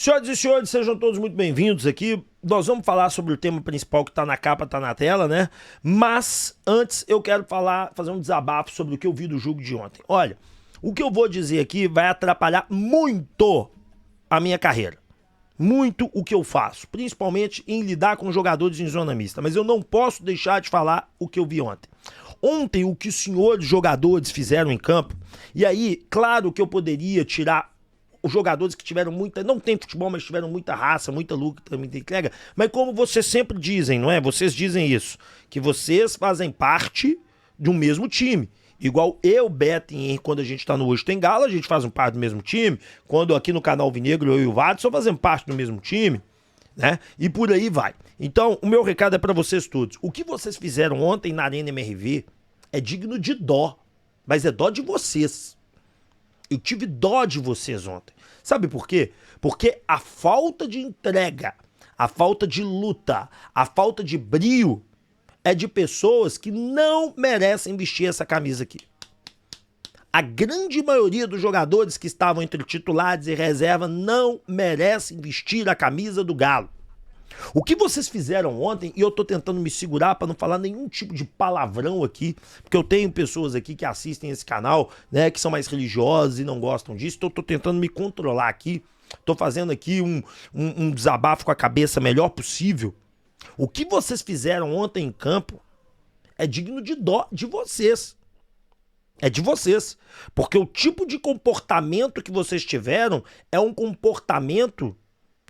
Senhoras e senhores, sejam todos muito bem-vindos aqui. Nós vamos falar sobre o tema principal que tá na capa, tá na tela, né? Mas antes eu quero fazer um desabafo sobre o que eu vi do jogo de ontem. Olha, o que eu vou dizer aqui vai atrapalhar muito a minha carreira. Muito o que eu faço, principalmente em lidar com jogadores em zona mista. Mas eu não posso deixar de falar o que eu vi ontem. Ontem, o que os senhores jogadores fizeram em campo, e aí, claro que eu poderia tirar os jogadores que tiveram muita, não tem futebol, mas tiveram muita raça, muita luta, muita entrega, mas como vocês sempre dizem, não é? Vocês dizem isso, que vocês fazem parte de um mesmo time. Igual eu, Beto e Henrique, quando a gente tá no Hoje Tem Galo, a gente faz parte do mesmo time. Quando aqui no canal Vinegro, eu e o Vadson fazemos parte do mesmo time, né? E por aí vai. Então, o meu recado é pra vocês todos. O que vocês fizeram ontem na Arena MRV é digno de dó, mas é dó de vocês. Eu tive dó de vocês ontem. Sabe por quê? Porque a falta de entrega, a falta de luta, a falta de brio é de pessoas que não merecem vestir essa camisa aqui. A grande maioria dos jogadores que estavam entre titulares e reserva não merecem vestir a camisa do Galo. O que vocês fizeram ontem, e eu tô tentando me segurar para não falar nenhum tipo de palavrão aqui, porque eu tenho pessoas aqui que assistem esse canal, né, que são mais religiosas e não gostam disso, então eu tô tentando me controlar aqui, tô fazendo aqui um desabafo com a cabeça melhor possível. O que vocês fizeram ontem em campo é digno de dó de vocês. É de vocês. Porque o tipo de comportamento que vocês tiveram é um comportamento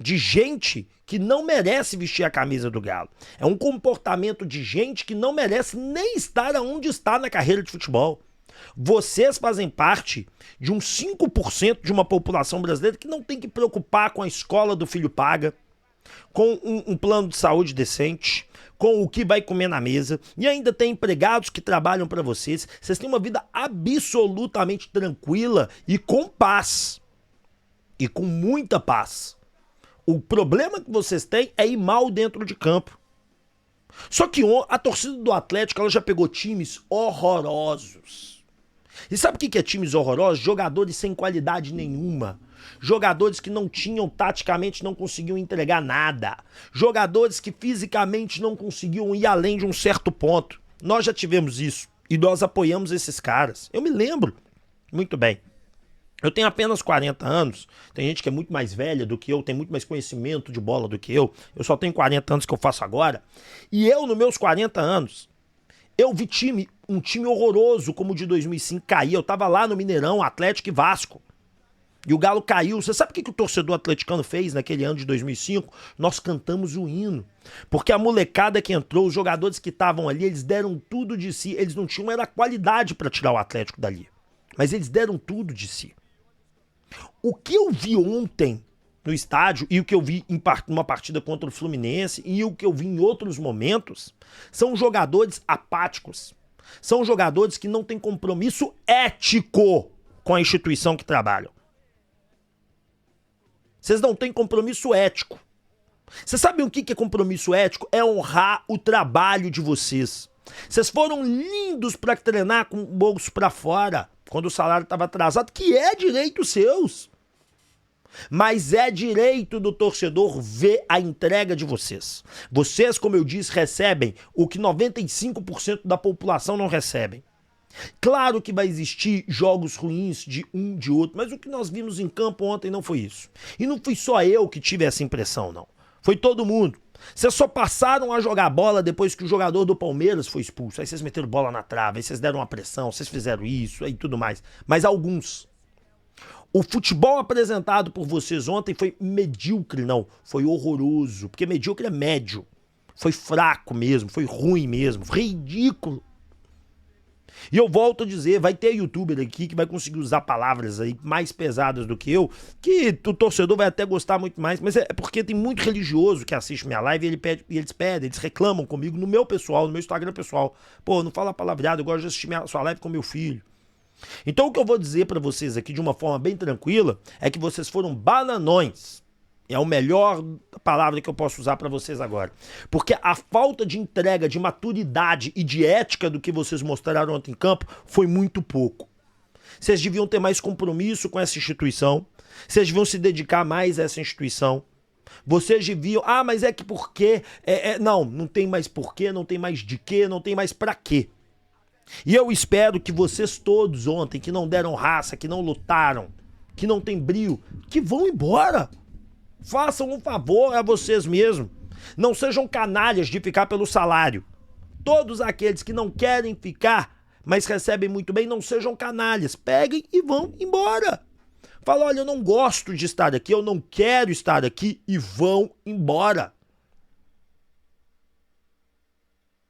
de gente que não merece vestir a camisa do Galo. É um comportamento de gente que não merece nem estar onde está na carreira de futebol. Vocês fazem parte de uns 5% de uma população brasileira que não tem que preocupar com a escola do filho paga, com um plano de saúde decente, com o que vai comer na mesa, e ainda tem empregados que trabalham para vocês. Vocês têm uma vida absolutamente tranquila e com paz. E com muita paz. O problema que vocês têm é ir mal dentro de campo. Só que a torcida do Atlético ela já pegou times horrorosos. E sabe o que é times horrorosos? Jogadores sem qualidade nenhuma. Jogadores que não tinham, taticamente, não conseguiam entregar nada. Jogadores que fisicamente não conseguiam ir além de um certo ponto. Nós já tivemos isso. E nós apoiamos esses caras. Eu me lembro muito bem. Eu tenho apenas 40 anos, tem gente que é muito mais velha do que eu, tem muito mais conhecimento de bola do que eu só tenho 40 anos que eu faço agora, e eu, nos meus 40 anos, eu vi um time horroroso como o de 2005 cair, eu tava lá no Mineirão, Atlético e Vasco, e o Galo caiu. Você sabe o que o torcedor atleticano fez naquele ano de 2005? Nós cantamos o hino, porque a molecada que entrou, os jogadores que estavam ali, eles deram tudo de si, eles não tinham era qualidade pra tirar o Atlético dali, mas eles deram tudo de si. O que eu vi ontem no estádio e o que eu vi em uma partida contra o Fluminense e o que eu vi em outros momentos são jogadores apáticos. São jogadores que não têm compromisso ético com a instituição que trabalham. Vocês não têm compromisso ético. Vocês sabem o que é compromisso ético? É honrar o trabalho de vocês. Vocês foram lindos para treinar com o bolso para fora quando o salário estava atrasado, que é direito seus. Mas é direito do torcedor ver a entrega de vocês. Vocês, como eu disse, recebem o que 95% da população não recebem. Claro que vai existir jogos ruins de um, de outro, mas o que nós vimos em campo ontem não foi isso. E não fui só eu que tive essa impressão, não. Foi todo mundo. Vocês só passaram a jogar bola depois que o jogador do Palmeiras foi expulso. Aí vocês meteram bola na trave, aí vocês deram uma pressão, vocês fizeram isso e tudo mais. Mas alguns. O futebol apresentado por vocês ontem foi medíocre, não. Foi horroroso, porque medíocre é médio. Foi fraco mesmo, foi ruim mesmo, foi ridículo. E eu volto a dizer, vai ter youtuber aqui que vai conseguir usar palavras aí mais pesadas do que eu, que o torcedor vai até gostar muito mais, mas é porque tem muito religioso que assiste minha live e eles reclamam comigo no meu pessoal, no meu Instagram pessoal. Pô, não fala palavreado, eu gosto de assistir sua live com meu filho. Então o que eu vou dizer pra vocês aqui de uma forma bem tranquila é que vocês foram bananões. É a melhor palavra que eu posso usar pra vocês agora. Porque a falta de entrega, de maturidade e de ética do que vocês mostraram ontem em campo foi muito pouco. Vocês deviam ter mais compromisso com essa instituição. Vocês deviam se dedicar mais a essa instituição. Vocês deviam... Ah, mas é que por quê? Não, não tem mais porquê, não tem mais de quê, não tem mais pra quê. E eu espero que vocês todos ontem, que não deram raça, que não lutaram, que não tem brio, que vão embora. Façam um favor a vocês mesmos. Não sejam canalhas de ficar pelo salário. Todos aqueles que não querem ficar, mas recebem muito bem, não sejam canalhas. Peguem e vão embora. Fala, olha, eu não gosto de estar aqui, eu não quero estar aqui, e vão embora.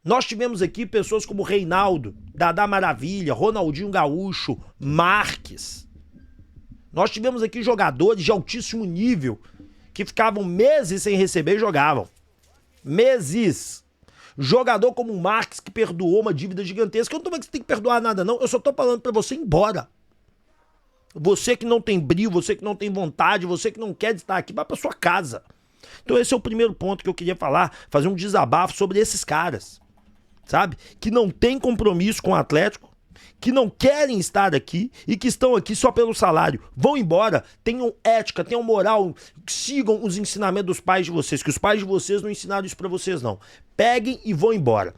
Nós tivemos aqui pessoas como Reinaldo, Dadá Maravilha, Ronaldinho Gaúcho, Marques. Nós tivemos aqui jogadores de altíssimo nível que ficavam meses sem receber e jogavam. Meses. Jogador como o Marques que perdoou uma dívida gigantesca. Eu não tô falando que você tem que perdoar nada, não. Eu só tô falando pra você ir embora. Você que não tem brilho, você que não tem vontade, você que não quer estar aqui, vai pra sua casa. Então esse é o primeiro ponto que eu queria falar, fazer um desabafo sobre esses caras, sabe? Que não tem compromisso com o Atlético, que não querem estar aqui e que estão aqui só pelo salário. Vão embora, tenham ética, tenham moral, sigam os ensinamentos dos pais de vocês, que os pais de vocês não ensinaram isso pra vocês, não. Peguem e vão embora.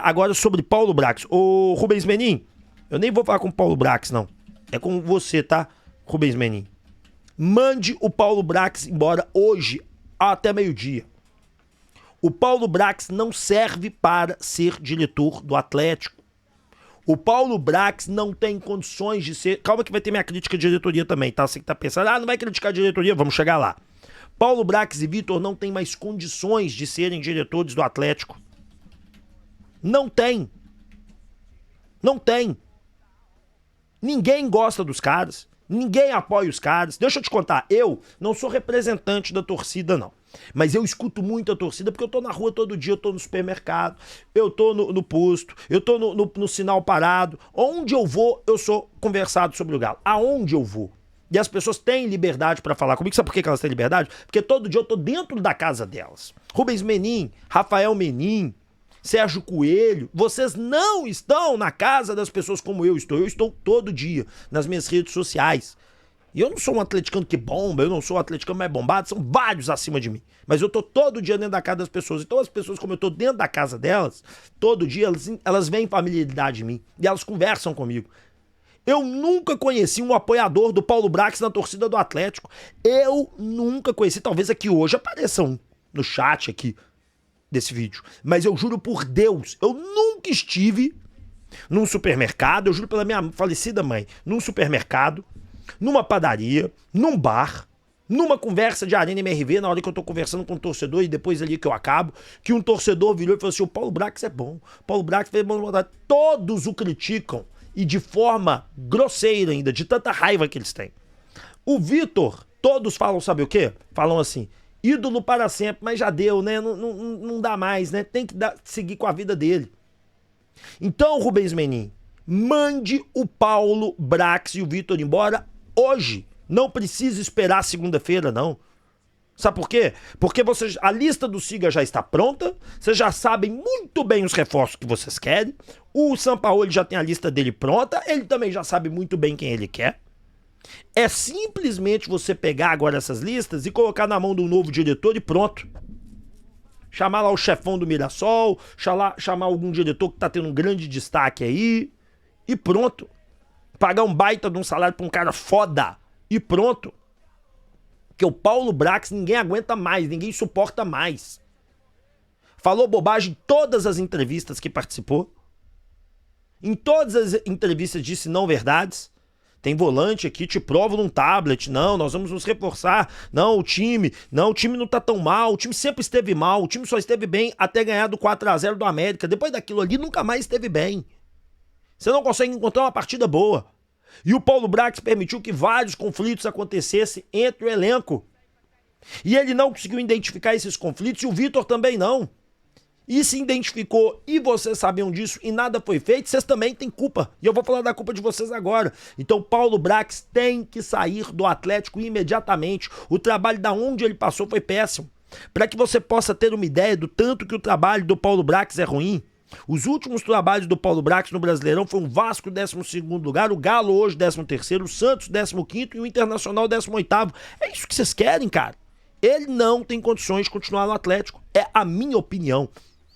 Agora sobre Paulo Brax. Ô Rubens Menin, eu nem vou falar com o Paulo Brax, não. É com você, tá, Rubens Menin? Mande o Paulo Brax embora hoje, até meio-dia. O Paulo Brax não serve para ser diretor do Atlético. O Paulo Brax não tem condições de ser... Calma que vai ter minha crítica de diretoria também, tá? Você que tá pensando, não vai criticar a diretoria, vamos chegar lá. Paulo Brax e Vitor não têm mais condições de serem diretores do Atlético. Não tem. Não tem. Ninguém gosta dos caras, ninguém apoia os caras. Deixa eu te contar, eu não sou representante da torcida, não. Mas eu escuto muito a torcida porque eu tô na rua todo dia, eu tô no supermercado, eu tô no posto, eu tô no sinal parado. Onde eu vou, eu sou conversado sobre o Galo. Aonde eu vou. E as pessoas têm liberdade pra falar comigo. Sabe por que elas têm liberdade? Porque todo dia eu tô dentro da casa delas. Rubens Menin, Rafael Menin, Sérgio Coelho, vocês não estão na casa das pessoas como eu estou todo dia nas minhas redes sociais. E eu não sou um atleticano que bomba, eu não sou um atleticano mais bombado, são vários acima de mim. Mas eu tô todo dia dentro da casa das pessoas. Então as pessoas, como eu tô dentro da casa delas, todo dia elas veem familiaridade em mim e elas conversam comigo. Eu nunca conheci um apoiador do Paulo Brax na torcida do Atlético. Eu nunca conheci, talvez aqui hoje apareça um no chat aqui desse vídeo. Mas eu juro por Deus, eu nunca estive num supermercado, eu juro pela minha falecida mãe, num supermercado, numa padaria, num bar, numa conversa de Arena MRV, na hora que eu tô conversando com um torcedor e depois ali que eu acabo, que um torcedor virou e falou assim, o Paulo Brax é bom, o Paulo Brax fez bom. Todos o criticam e de forma grosseira ainda, de tanta raiva que eles têm. O Vitor, todos falam, sabe o quê? Falam assim, ídolo para sempre, mas já deu, né? Não dá mais, né? Tem que seguir com a vida dele. Então, Rubens Menin, mande o Paulo Brax e o Vitor embora hoje. Não precisa esperar segunda-feira, não. Sabe por quê? Porque a lista do Siga já está pronta, vocês já sabem muito bem os reforços que vocês querem, o Sampaoli já tem a lista dele pronta, ele também já sabe muito bem quem ele quer. É simplesmente você pegar agora essas listas e colocar na mão de um novo diretor e pronto. Chamar lá o chefão do Mirassol, chamar algum diretor que tá tendo um grande destaque aí e pronto. Pagar um baita de um salário pra um cara foda e pronto. Porque o Paulo Brax ninguém aguenta mais, ninguém suporta mais. Falou bobagem em todas as entrevistas que participou. Em todas as entrevistas disse não verdades. Tem volante aqui, te provo num tablet. Não, nós vamos nos reforçar. Não, o time não tá tão mal. O time sempre esteve mal. O time só esteve bem até ganhar do 4-0 do América. Depois daquilo ali, nunca mais esteve bem. Você não consegue encontrar uma partida boa. E o Paulo Brax permitiu que vários conflitos acontecessem entre o elenco. E ele não conseguiu identificar esses conflitos e o Vitor também não. E se identificou e vocês sabiam disso e nada foi feito, vocês também têm culpa. E eu vou falar da culpa de vocês agora. Então Paulo Brax tem que sair do Atlético imediatamente. O trabalho da onde ele passou foi péssimo. Para que você possa ter uma ideia do tanto que o trabalho do Paulo Brax é ruim, Os últimos trabalhos do Paulo Brax no Brasileirão foi um Vasco 12º lugar, o Galo hoje 13º, o Santos 15º e o Internacional 18º. É isso que vocês querem, cara? Ele não tem condições de continuar no Atlético. É a minha opinião.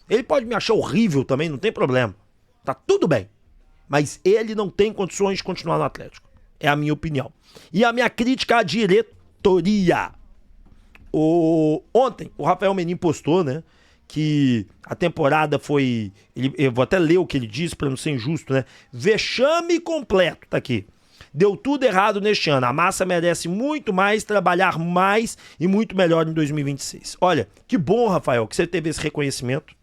Ele pode me achar horrível também, não tem problema. Tá tudo bem. Mas ele não tem condições de continuar no Atlético. É a minha opinião. E a minha crítica à diretoria. Ontem, o Rafael Menin postou, né? Que a temporada foi... eu vou até ler o que ele disse pra não ser injusto, né? Vexame completo, tá aqui. Deu tudo errado neste ano. A massa merece muito mais, trabalhar mais e muito melhor em 2026. Olha, que bom, Rafael, que você teve esse reconhecimento.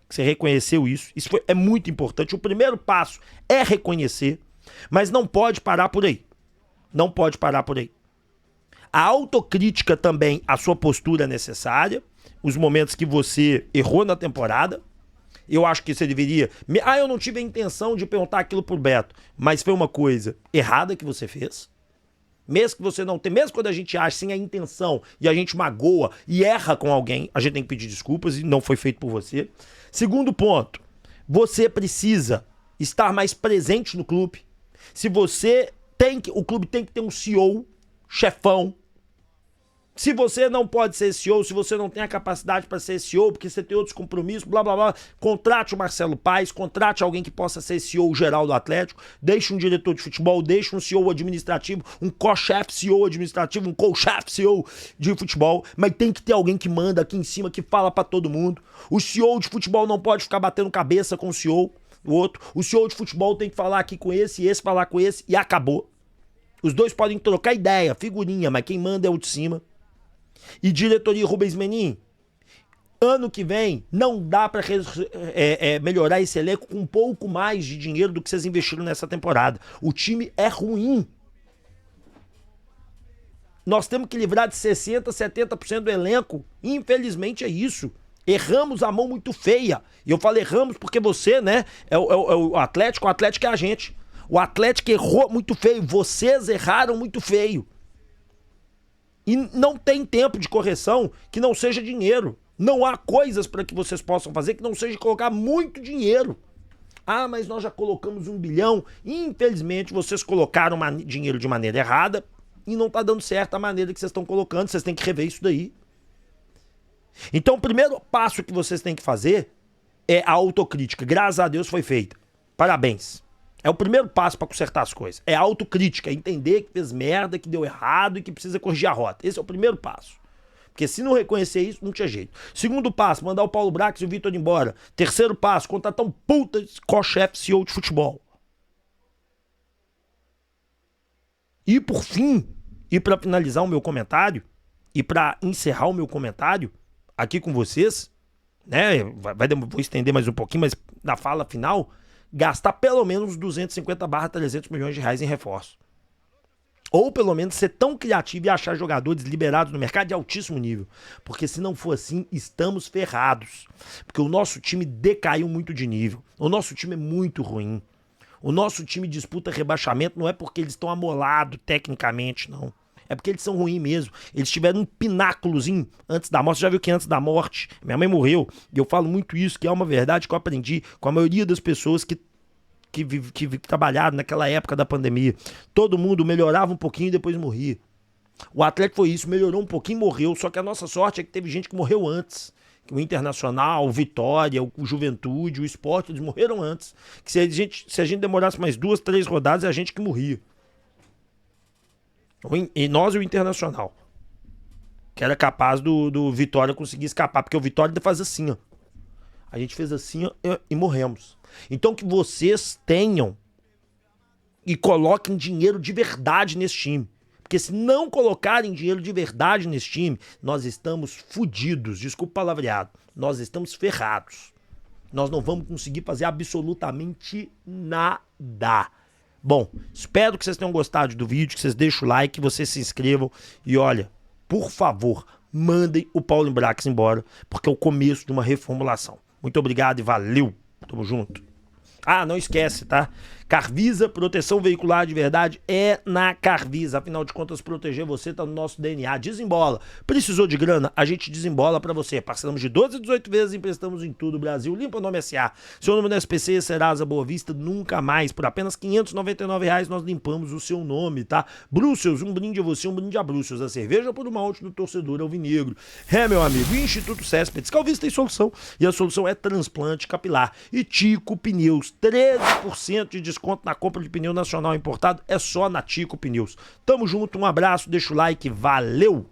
Que você reconheceu isso. Isso é muito importante. O primeiro passo é reconhecer, mas não pode parar por aí. Não pode parar por aí. A autocrítica também, a sua postura é necessária. Os momentos que você errou na temporada. Eu acho que você deveria... eu não tive a intenção de perguntar aquilo pro Beto, mas foi uma coisa errada que você fez. Mesmo que você não tenha... Mesmo quando a gente acha sem a intenção e a gente magoa e erra com alguém, a gente tem que pedir desculpas e não foi feito por você. Segundo ponto, você precisa estar mais presente no clube. Se você tem que... O clube tem que ter um CEO, chefão. Se você não pode ser CEO, se você não tem a capacidade para ser CEO, porque você tem outros compromissos, blá blá blá, contrate o Marcelo Paes, contrate alguém que possa ser CEO geral do Atlético, deixe um diretor de futebol, deixe um CEO administrativo, um co-chefe CEO administrativo, um co-chefe CEO de futebol, mas tem que ter alguém que manda aqui em cima, que fala para todo mundo. O CEO de futebol não pode ficar batendo cabeça com o CEO, o outro. O CEO de futebol tem que falar aqui com esse falar com esse, e acabou. Os dois podem trocar ideia, figurinha, mas quem manda é o de cima. E diretoria Rubens Menin, ano que vem não dá pra melhorar esse elenco com um pouco mais de dinheiro do que vocês investiram nessa temporada. O time é ruim. Nós temos que livrar de 60%, 70% do elenco. Infelizmente é isso. Erramos a mão muito feia. E eu falo erramos porque você, né, é o Atlético é a gente. O Atlético errou muito feio. Vocês erraram muito feio. E não tem tempo de correção que não seja dinheiro. Não há coisas para que vocês possam fazer que não seja colocar muito dinheiro. Ah, mas nós já colocamos 1 bilhão. Infelizmente, vocês colocaram dinheiro de maneira errada e não tá dando certo a maneira que vocês estão colocando. Vocês têm que rever isso daí. Então, o primeiro passo que vocês têm que fazer é a autocrítica. Graças a Deus foi feita. Parabéns. É o primeiro passo para consertar as coisas. É a autocrítica, é entender que fez merda, que deu errado e que precisa corrigir a rota. Esse é o primeiro passo. Porque se não reconhecer isso, não tinha jeito. Segundo passo, mandar o Paulo Brax e o Vitor embora. Terceiro passo, contratar um puta co-chefe CEO de futebol. E por fim, e para finalizar o meu comentário, e para encerrar o meu comentário aqui com vocês, né? Vou estender mais um pouquinho, mas na fala final... gastar pelo menos 250/300 milhões de reais em reforço. Ou pelo menos ser tão criativo e achar jogadores liberados no mercado de altíssimo nível. Porque se não for assim, estamos ferrados. Porque o nosso time decaiu muito de nível. O nosso time é muito ruim. O nosso time disputa rebaixamento não é porque eles estão amolados tecnicamente, não. É porque eles são ruins mesmo. Eles tiveram um pináculozinho antes da morte. Você já viu que antes da morte, minha mãe morreu. E eu falo muito isso, que é uma verdade que eu aprendi com a maioria das pessoas que trabalharam naquela época da pandemia. Todo mundo melhorava um pouquinho e depois morria. O Atlético foi isso, melhorou um pouquinho e morreu. Só que a nossa sorte é que teve gente que morreu antes. O Internacional, o Vitória, o Juventude, o Sport, eles morreram antes. Que se a gente demorasse mais 2, 3 rodadas, é a gente que morria. E nós e o Internacional. Que era capaz do Vitória conseguir escapar. Porque o Vitória ainda faz assim, ó. A gente fez assim, ó, e morremos. Então que vocês tenham e coloquem dinheiro de verdade nesse time. Porque se não colocarem dinheiro de verdade nesse time, nós estamos fodidos. Desculpa o palavreado. Nós estamos ferrados. Nós não vamos conseguir fazer absolutamente nada. Bom, espero que vocês tenham gostado do vídeo, que vocês deixem o like, que vocês se inscrevam. E olha, por favor, mandem o Paulo Brax embora, porque é o começo de uma reformulação. Muito obrigado e valeu. Tamo junto. Ah, não esquece, tá? Carvisa, proteção veicular de verdade é na Carvisa. Afinal de contas, proteger você tá no nosso DNA. Desembola. Precisou de grana? A gente desembola pra você. Parcelamos de 12 a 18 vezes, emprestamos em tudo o Brasil. Limpa o nome SA. Seu nome no SPC, Serasa, Boa Vista, nunca mais. Por apenas R$ 599 nós limpamos o seu nome, tá? Bruxelas, um brinde a você, um brinde a Bruxelas. A cerveja por uma arte do torcedor alvinegro. Meu amigo, Instituto Céspedes, Calvista tem solução. E a solução é transplante capilar. E Tico Pneus, 13% de desconto na compra de pneu nacional importado é só na Tico Pneus. Tamo junto, um abraço, deixa o like, valeu!